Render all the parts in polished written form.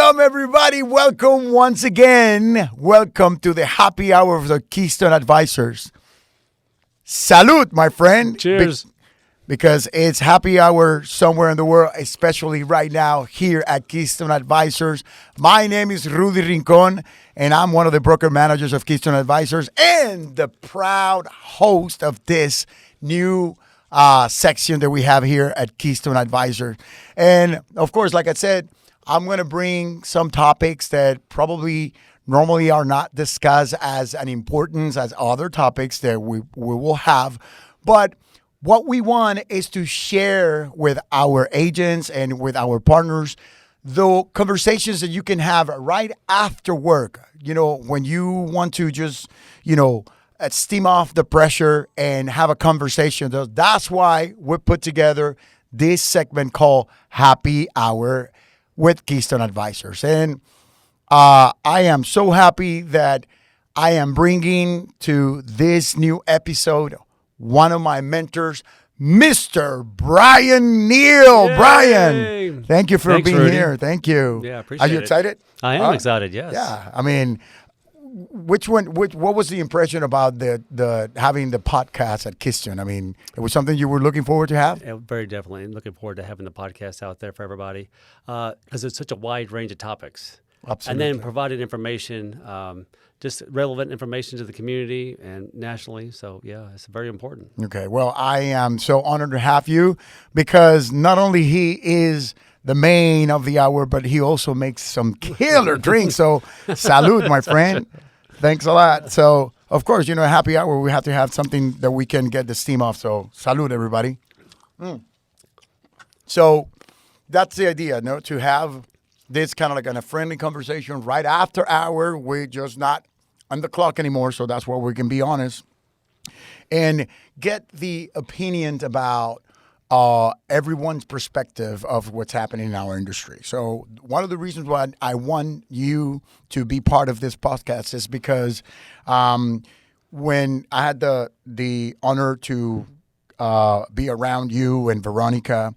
Welcome, everybody. Welcome once again. Welcome to the happy hour of the Keystone Advisors. Salud, my friend. Cheers. Because it's happy hour somewhere in the world, especially right now here at Keystone Advisors. My name is Rudy Rincon, and I'm one of the broker managers of Keystone Advisors and the proud host of this new section that we have here at Keystone Advisors. And, of course, like I said, I'm going to bring some topics that probably normally are not discussed as an importance as other topics that we will have. But what we want is to share with our agents and with our partners the conversations that you can have right after work. You know, when you want to just, steam off the pressure and have a conversation. That's why we put together this segment called Happy Hour with Keystone Advisors. And I am so happy that I am bringing to this new episode one of my mentors, Mr. Brian Neal. Yay! Brian, thank you for being Rudy. here. Thank you. Yeah, appreciate it. Are you excited? I am excited, yes. Yeah. I mean, what was the impression about the having the podcast at Keystone? I mean, it was something you were looking forward to have? Yeah, very definitely. Looking forward to having the podcast out there for everybody because it's such a wide range of topics. Absolutely. And then providing information, just relevant information to the community and nationally. So, yeah, it's very important. Okay. Well, I am so honored to have you because not only he is the main of the hour, but he also makes some killer drinks. So, salud, my friend. Thanks a lot. So, of course, happy hour, we have to have something that we can get the steam off. So, salud, everybody. So, that's the idea, to have this kind of like a friendly conversation right after hour. We're just not on the clock anymore. So, that's where we can be honest and get the opinions about everyone's perspective of what's happening in our industry. So one of the reasons why I want you to be part of this podcast is because when I had the honor to be around you and Veronica,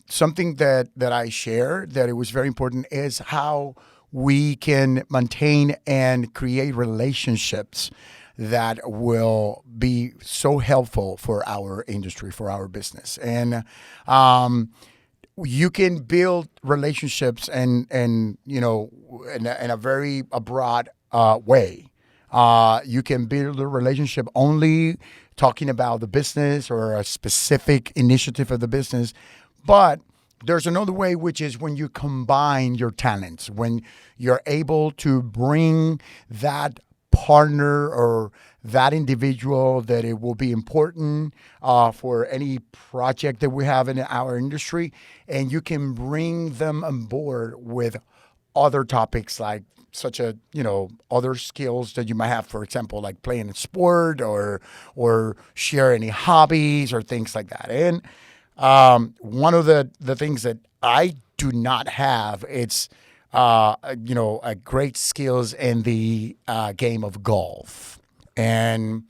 something that I share that it was very important is how we can maintain and create relationships that will be so helpful for our industry, for our business. And you can build relationships and in a very broad way. You can build a relationship only talking about the business or a specific initiative of the business. But there's another way, which is when you combine your talents, when you're able to bring that partner or that individual that it will be important for any project that we have in our industry, and you can bring them on board with other topics like such a other skills that you might have, for example, like playing a sport or share any hobbies or things like that. And one of the things that I do not have, it's a great skills in the game of golf. And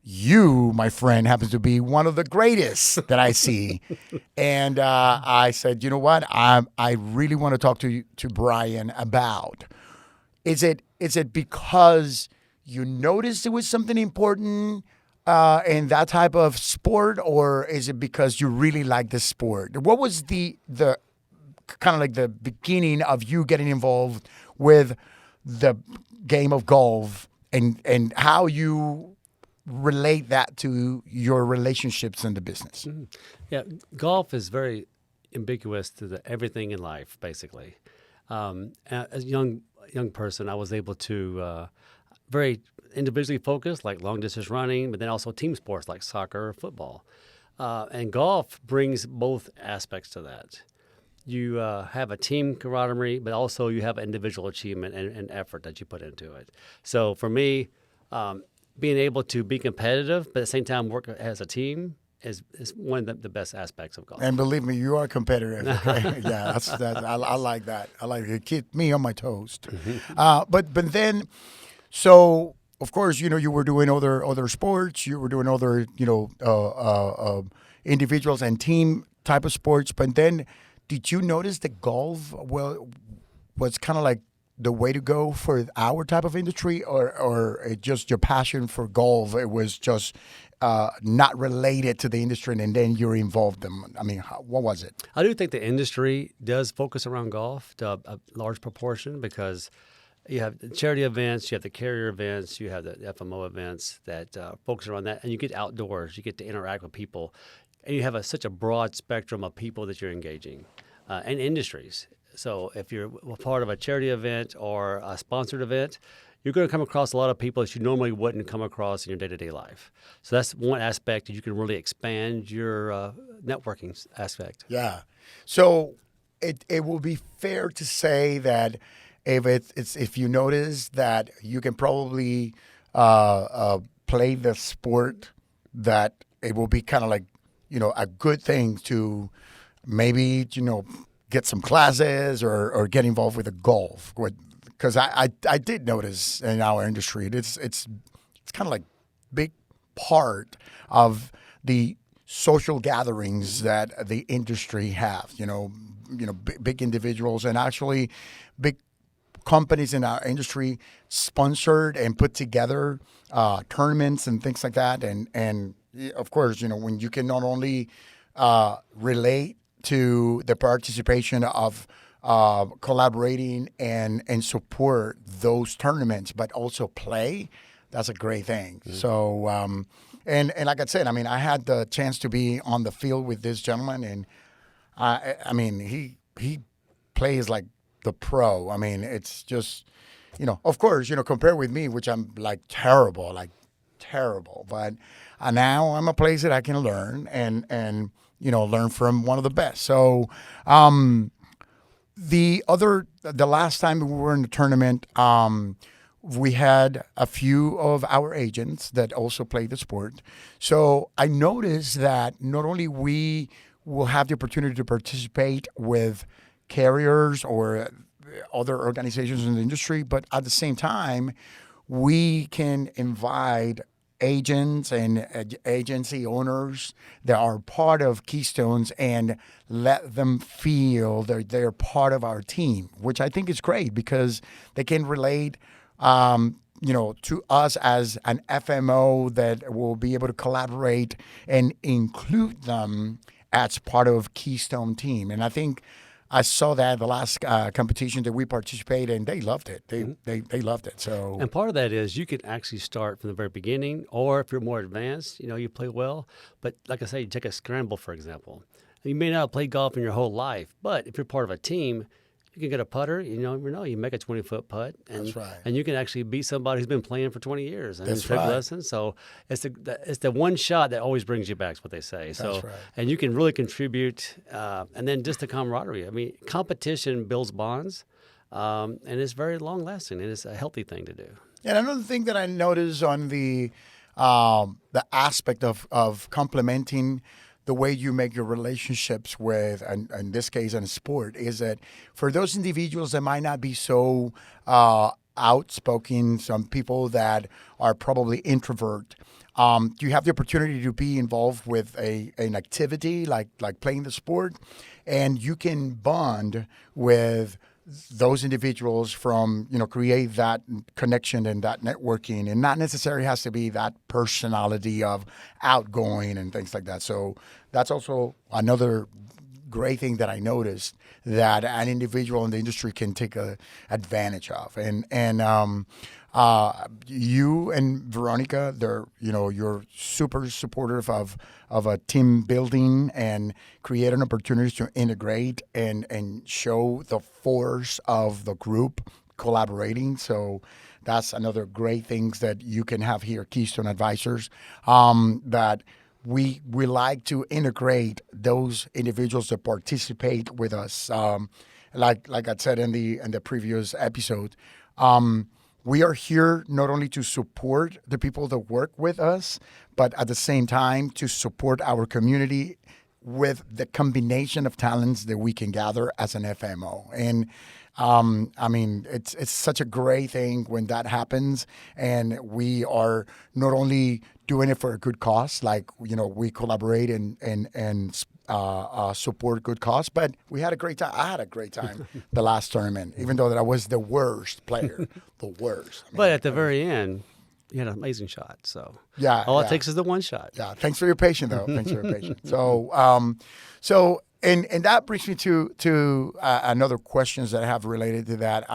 you, my friend, happens to be one of the greatest that I see. And I said, you know what? I really want to talk to Brian about. Is it because you noticed it was something important in that type of sport, or is it because you really like the sport? What was the kind of like the beginning of you getting involved with the game of golf and how you relate that to your relationships in the business? Mm-hmm. Yeah, golf is very ambiguous to everything in life, basically. As a young person, I was able to very individually focus, like long distance running, but then also team sports like soccer or football. And golf brings both aspects to that. You have a team camaraderie, but also you have individual achievement and effort that you put into it. So for me, being able to be competitive, but at the same time work as a team is one of the best aspects of golf. And believe me, you are competitive. Okay? Yeah, I like that. I like it. Keep me on my toes. But then, so of course, you were doing other sports. You were doing other, individuals and team type of sports. But then, did you notice that golf was kind of like the way to go for our type of industry, or it just your passion for golf? It was just not related to the industry, and then you're involved in. I mean, what was it? I do think the industry does focus around golf to a large proportion because you have the charity events, you have the carrier events, you have the FMO events that focus around that, and you get outdoors, you get to interact with people, and you have such a broad spectrum of people that you're engaging and industries. So if you're a part of a charity event or a sponsored event, you're going to come across a lot of people that you normally wouldn't come across in your day-to-day life. So that's one aspect that you can really expand your networking aspect. Yeah. So it will be fair to say that if you notice that you can probably play the sport, that it will be kind of like, a good thing to maybe, get some classes or get involved with the golf. Because I did notice in our industry, it's kind of like big part of the social gatherings that the industry have. Big individuals and actually big companies in our industry sponsored and put together tournaments and things like that. And of course, when you can not only relate to the participation of collaborating and support those tournaments, but also play, that's a great thing. Mm-hmm. So, and like I said, I mean, I had the chance to be on the field with this gentleman, and I mean, he plays like the pro. I mean, it's just, of course, compared with me, which I'm like terrible, but now I'm a place that I can learn and learn from one of the best. So, the last time we were in the tournament, we had a few of our agents that also play the sport. So I noticed that not only we will have the opportunity to participate with carriers or other organizations in the industry, but at the same time, we can invite agents and agency owners that are part of Keystones and let them feel that they're part of our team, which I think is great because they can relate, to us as an FMO that will be able to collaborate and include them as part of Keystone team. And I think I saw that the last competition that we participated in, they loved it. They loved it. So, and part of that is you can actually start from the very beginning, or if you're more advanced, you play well. But like I say, you take a scramble, for example. You may not have played golf in your whole life, but if you're part of a team, you can get a putter. You make a 20-foot putt, and that's right. And you can actually beat somebody who's been playing for 20 years and that's took right. lessons. So it's the one shot that always brings you back. Is what they say. So that's right. And you can really contribute, and then just the camaraderie. I mean, competition builds bonds, and it's very long lasting, and it's a healthy thing to do. And another thing that I noticed on the aspect of complementing the way you make your relationships with, and in this case, in sport, is that for those individuals that might not be so outspoken, some people that are probably introvert, you have the opportunity to be involved with an activity like playing the sport, and you can bond with those individuals from, create that connection and that networking, and not necessarily has to be that personality of outgoing and things like that. So that's also another great thing that I noticed that an individual in the industry can take advantage of. And you and Veronica, you're super supportive of a team building and create an opportunity to integrate and show the force of the group collaborating. So that's another great things that you can have here at Keystone Advisors, that we like to integrate those individuals that participate with us. Like I said in the previous episode, we are here not only to support the people that work with us, but at the same time to support our community with the combination of talents that we can gather as an FMO. And I mean, it's such a great thing when that happens, and we are not only doing it for a good cause, like we collaborate and support good cause. But we had a great time. I had a great time the last tournament, even though that I was the worst player, the worst. But at the very end, you had an amazing shot. So Yeah, all it yeah. takes is the one shot. Yeah, thanks for your patience, though. Thanks for your patience. And that brings me to another questions that I have related to that.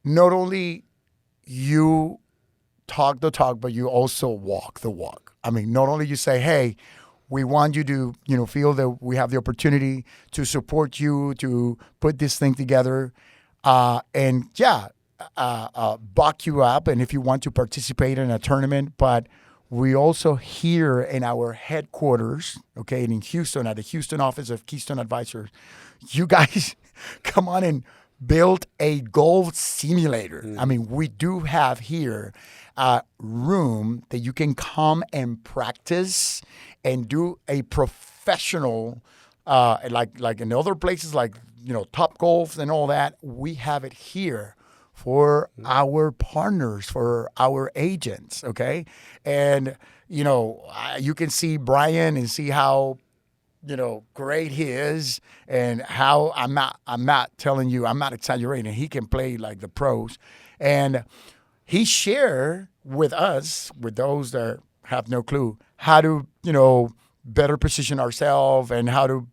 Not only you talk the talk, but you also walk the walk. I mean, not only you say, "Hey, we want you to, feel that we have the opportunity to support you to put this thing together, and buck you up, and if you want to participate in a tournament, but." We also here in our headquarters, okay, in Houston, at the Houston office of Keystone Advisors, you guys come on and build a golf simulator. I mean, we do have here a room that you can come and practice and do a professional, like in other places, like, Top Golf and all that. We have it here for our partners, for our agents, okay? And, you can see Brian and see how, great he is, and how I'm not telling you, I'm not exaggerating. He can play like the pros. And he shared with us, with those that have no clue, how to, better position ourselves and how to,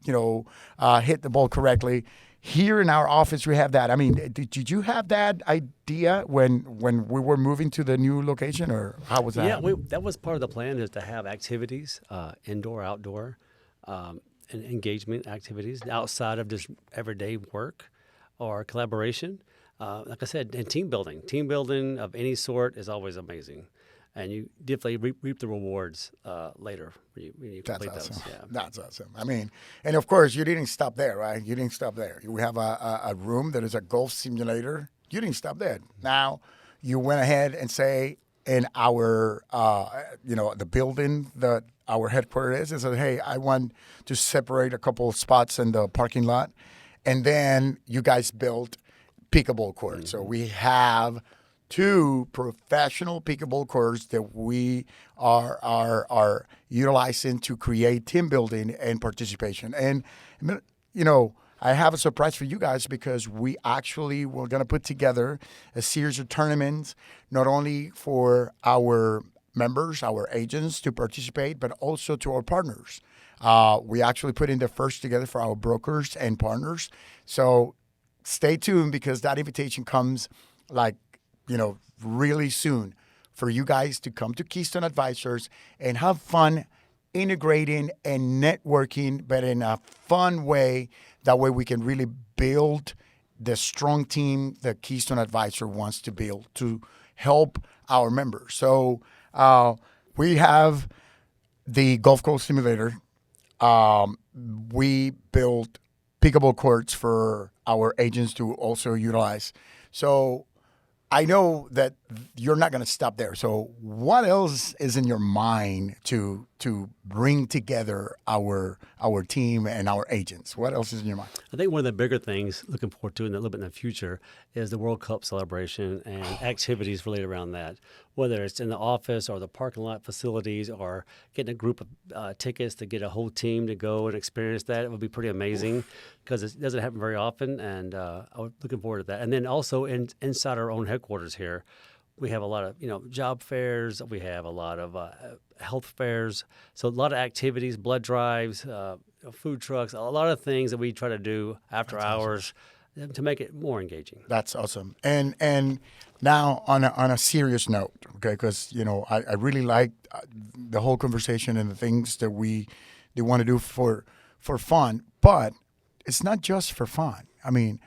hit the ball correctly. Here in our office, we have that. I mean, did you have that idea when we were moving to the new location, or how was that? Yeah, that was part of the plan, is to have activities, indoor, outdoor, and engagement activities outside of just everyday work or collaboration. Like I said, and team building. Team building of any sort is always amazing. And you definitely reap the rewards later when you complete That's awesome. those. Yeah. That's awesome. I mean, and of course, you didn't stop there, right? You didn't stop there. We have a room that is a golf simulator. You didn't stop there. Now, you went ahead and say in our, the building that our headquarters is, and said, hey, I want to separate a couple of spots in the parking lot. And then you guys built pickleball courts. So we have 2 professional pickleball courts that we are utilizing to create team building and participation. And I have a surprise for you guys, because we actually were going to put together a series of tournaments, not only for our members, our agents to participate, but also to our partners. We actually put in the first together for our brokers and partners. So stay tuned, because that invitation comes really soon for you guys to come to Keystone Advisors and have fun integrating and networking, but in a fun way. That way we can really build the strong team that Keystone Advisor wants to build to help our members. So we have the Golf Course Simulator. We built pickleball courts for our agents to also utilize. So I know that you're not going to stop there. So what else is in your mind to bring together our team and our agents? What else is in your mind? I think one of the bigger things looking forward to a little bit in the future is the World Cup celebration and activities related around that, whether it's in the office or the parking lot facilities, or getting a group of tickets to get a whole team to go and experience that. It would be pretty amazing, because it doesn't happen very often, and I'm looking forward to that. And then also inside our own headquarters here, we have a lot of job fairs. We have a lot of health fairs. So a lot of activities, blood drives, food trucks, a lot of things that we try to do after hours to make it more engaging. That's awesome. And now on a serious note, okay, because I really like the whole conversation and the things that they want to do for fun, but it's not just for fun. I mean,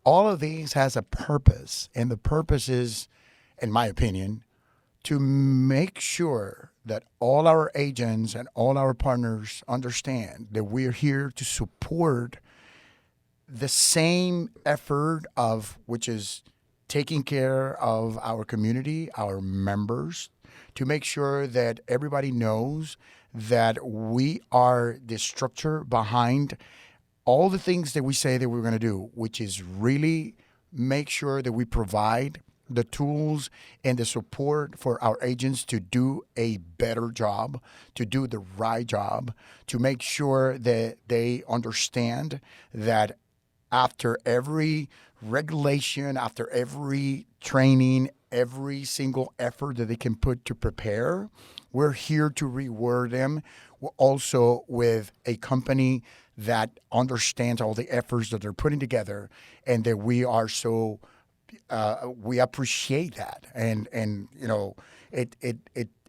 all of these has a purpose, and the purpose is, in my opinion, to make sure that all our agents and all our partners understand that we're here to support the same effort of which is taking care of our community, our members, to make sure that everybody knows that we are the structure behind all the things that we say that we're going to do, which is really make sure that we provide the tools and the support for our agents to do a better job, to do the right job, to make sure that they understand that after every regulation, after every training, every single effort that they can put to prepare, we're here to reward them also with a company that understands all the efforts that they're putting together, and that we are so we appreciate that. And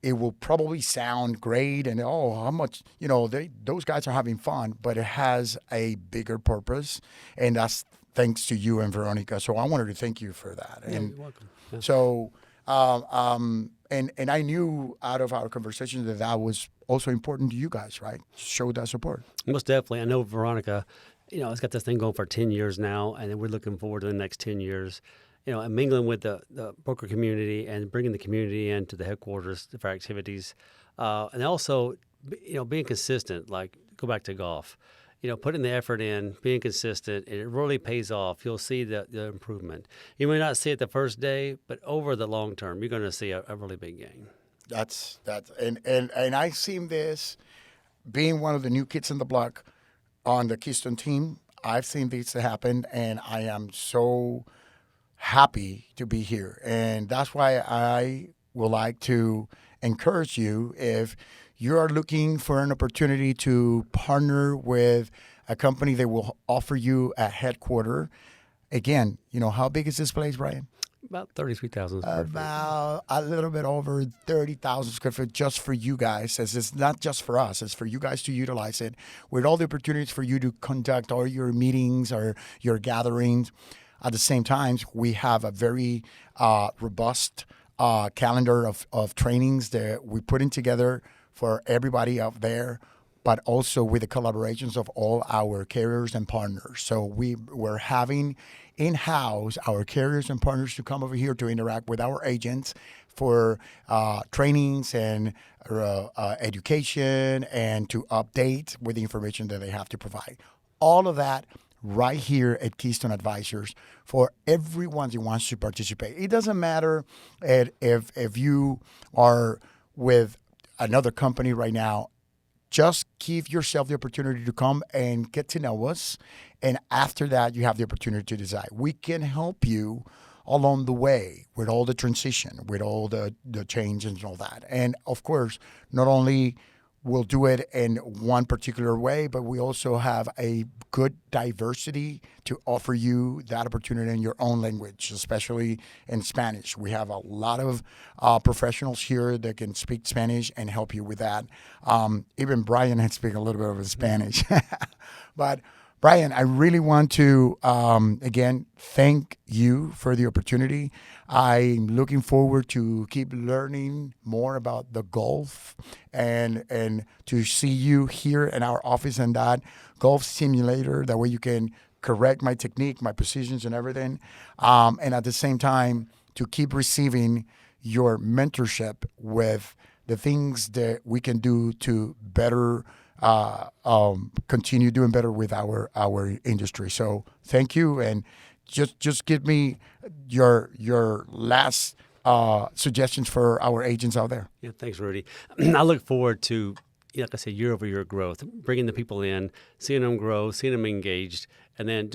it will probably sound great, and how much those guys are having fun, but it has a bigger purpose, and that's thanks to you and Veronica. So I wanted to thank you for that. Yeah, And you're welcome. Yeah. so and I knew out of our conversation that was also important to you guys, right? Show that support. Most definitely. I know Veronica, has got this thing going for 10 years now, and then we're looking forward to the next 10 years, and mingling with the broker community and bringing the community into the headquarters for activities. And also, being consistent, like go back to golf, putting the effort in, being consistent, and it really pays off. You'll see the improvement. You may not see it the first day, but over the long term, you're going to see a really big gain. That's and I seen this being one of the new kids in the block on the Keystone team. I've seen this happen, and I am so happy to be here. And that's why I would like to encourage you, if you are looking for an opportunity to partner with a company that will offer you a headquarter. Again, how big is this place, Brian? About 33,000 square feet. About a little bit over 30,000 square feet just for you guys. As it's not just for us, it's for you guys to utilize it, with all the opportunities for you to conduct all your meetings or your gatherings. At the same time, we have a very robust calendar of trainings that we're putting together for everybody out there, but also with the collaborations of all our carriers and partners. So we're having in-house our carriers and partners to come over here to interact with our agents for trainings and education, and to update with the information that they have to provide. All of that right here at Keystone Advisors for everyone who wants to participate. It doesn't matter if you are with another company right now. Just give yourself the opportunity to come and get to know us. And after that, you have the opportunity to decide. We can help you along the way with all the transition, with all the change and all that. And of course, not only we'll do it in one particular way, but we also have a good diversity to offer you that opportunity in your own language, especially in Spanish. We have a lot of professionals here that can speak Spanish and help you with that. Even Brian can speak a little bit of Spanish. But Brian, I really want to, again, thank you for the opportunity. I'm looking forward to keep learning more about the golf and to see you here in our office and that golf simulator. That way you can correct my technique, my positions and everything. And at the same time, to keep receiving your mentorship with the things that we can do to better continue doing better with our industry. So thank you, and just give me your last suggestions for our agents out there. Yeah, thanks, Rudy. I look forward to, like I said, year-over-year growth, bringing the people in, seeing them grow, seeing them engaged, and then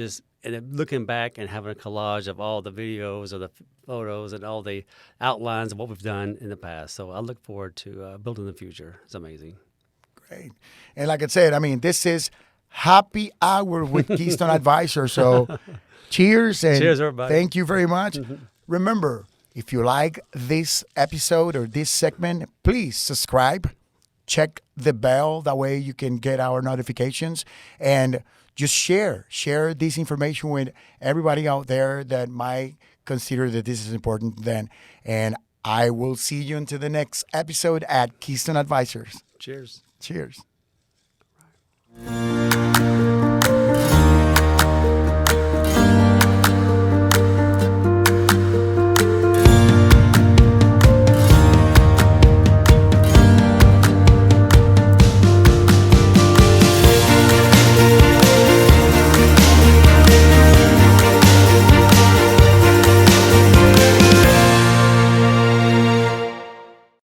looking back and having a collage of all the videos or the photos and all the outlines of what we've done in the past. So I look forward to building the future. It's amazing. Great. And like I said, this is happy hour with Keystone Advisors. So cheers, and cheers, everybody. Thank you very much. Remember, if you like this episode or this segment, please subscribe, check the bell. That way you can get our notifications, and just share this information with everybody out there that might consider that this is important then. And I will see you until the next episode at Keystone Advisors. Cheers. Cheers. All right.